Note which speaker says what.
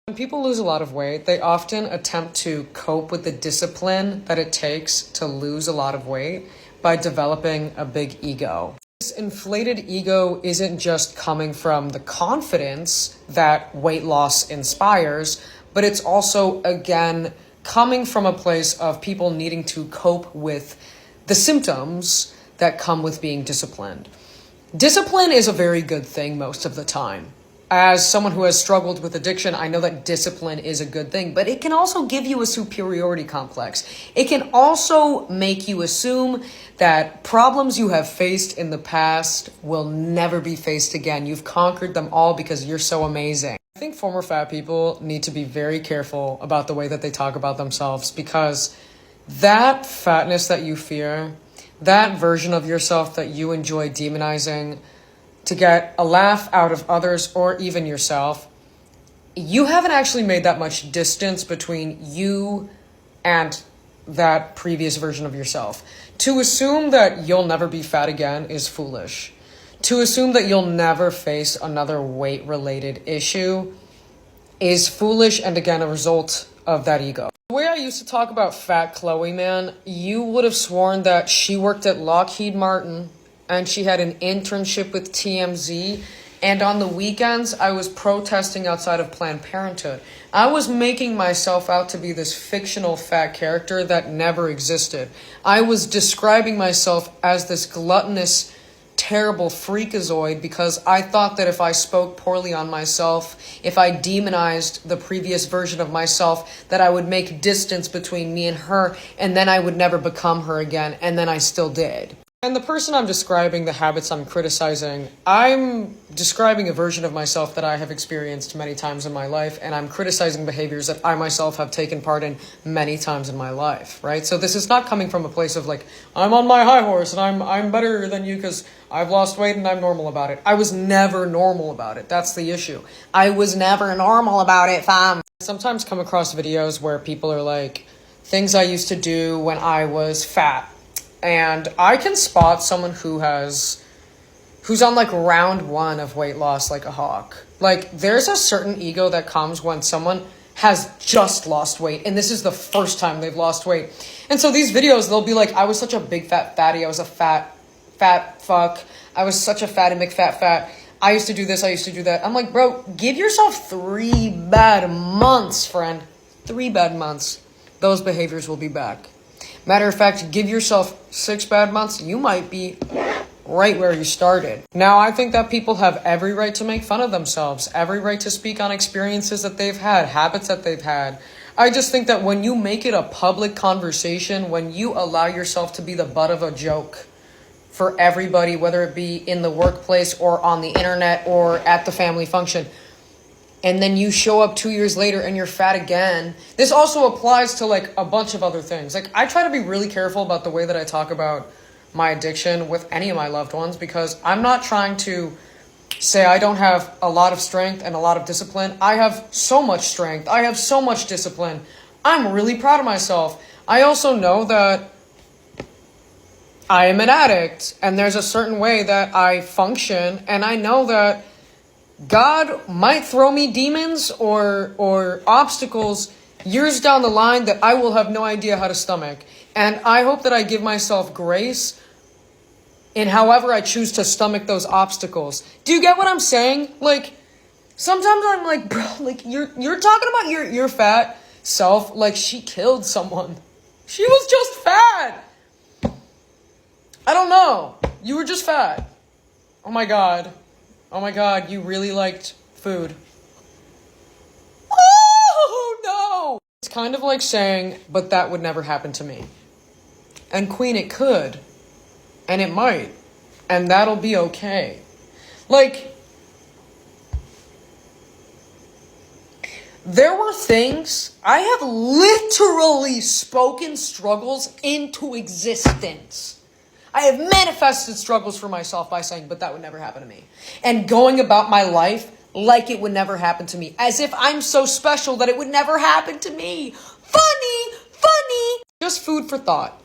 Speaker 1: When people lose a lot of weight, they often attempt to cope with the discipline that it takes to lose a lot of weight by developing a big ego. This inflated ego isn't just coming from the confidence that weight loss inspires, but it's also, again, coming from a place of people needing to cope with the symptoms that come with being disciplined. Discipline is a very good thing most of the time. As someone who has struggled with addiction, I know that discipline is a good thing, but it can also give you a superiority complex. It can also make you assume that problems you have faced in the past will never be faced again. You've conquered them all because you're so amazing. I think former fat people need to be very careful about the way that they talk about themselves, because that fatness that you fear, that version of yourself that you enjoy demonizing to get a laugh out of others or even yourself, you haven't actually made that much distance between you and that previous version of yourself. To assume that you'll never be fat again is foolish. To assume that you'll never face another weight-related issue is foolish, and again, a result of that ego. The way I used to talk about Fat Chloe, man, you would have sworn that she worked at Lockheed Martin and she had an internship with TMZ, and on the weekends, I was protesting outside of Planned Parenthood. I was making myself out to be this fictional fat character that never existed. I was describing myself as this gluttonous, terrible freakazoid because I thought that if I spoke poorly on myself, if I demonized the previous version of myself, that I would make distance between me and her, and then I would never become her again, and then I still did. And the person I'm describing, the habits I'm criticizing, I'm describing a version of myself that I have experienced many times in my life, and I'm criticizing behaviors that I myself have taken part in many times in my life, right? So this is not coming from a place of like, I'm on my high horse and I'm better than you because I've lost weight and I'm normal about it. I was never normal about it. That's the issue. I was never normal about it, fam. I sometimes come across videos where people are like, things I used to do when I was fat. And I can spot someone who's on like round one of weight loss like a hawk. Like, there's a certain ego that comes when someone has just lost weight and this is the first time they've lost weight. And so these videos, they'll be like, I was such a big fat fatty. I was a fat fuck. I was such a fatty McFat. I used to do this. I used to do that. I'm like, bro, give yourself 3 bad months, friend. 3 bad months. Those behaviors will be back. Matter of fact, give yourself 6 bad months, you might be right where you started. Now, I think that people have every right to make fun of themselves, every right to speak on experiences that they've had, habits that they've had. I just think that when you make it a public conversation, when you allow yourself to be the butt of a joke for everybody, whether it be in the workplace or on the internet or at the family function, and then you show up 2 years later and you're fat again. This also applies to like a bunch of other things. Like, I try to be really careful about the way that I talk about my addiction with any of my loved ones, because I'm not trying to say I don't have a lot of strength and a lot of discipline. I have so much strength. I have so much discipline. I'm really proud of myself. I also know that I am an addict and there's a certain way that I function, and I know that God might throw me demons or obstacles years down the line that I will have no idea how to stomach. And I hope that I give myself grace in however I choose to stomach those obstacles. Do you get what I'm saying? Like, sometimes I'm like, bro, like you're talking about your fat self like she killed someone. She was just fat. I don't know. You were just fat. Oh my God. Oh my God, you really liked food. Oh no! It's kind of like saying, but that would never happen to me. And Queen, it could. And it might. And that'll be okay. Like, there were things, I have literally spoken struggles into existence. I have manifested struggles for myself by saying, but that would never happen to me. And going about my life like it would never happen to me. As if I'm so special that it would never happen to me. Funny. Just food for thought.